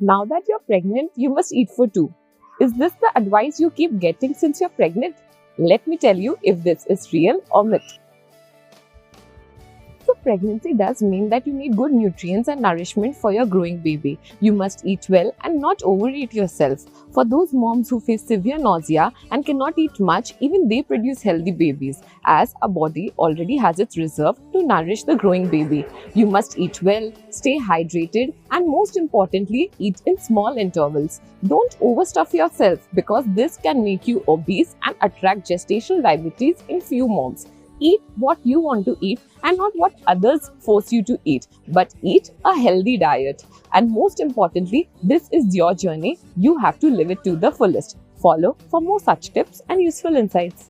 Now that you're pregnant, you must eat for two. Is this the advice you keep getting since you're pregnant? Let me tell you if this is real or myth. So pregnancy does mean that you need good nutrients and nourishment for your growing baby. You must eat well and not overeat yourself. For those moms who face severe nausea and cannot eat much, even they produce healthy babies, as our body already has its reserve to nourish the growing baby. You must eat well, stay hydrated, and most importantly, eat in small intervals. Don't overstuff yourself because this can make you obese and attract gestational diabetes in few moms. Eat what you want to eat and not what others force you to eat, but eat a healthy diet. And most importantly, this is your journey. You have to live it to the fullest. Follow for more such tips and useful insights.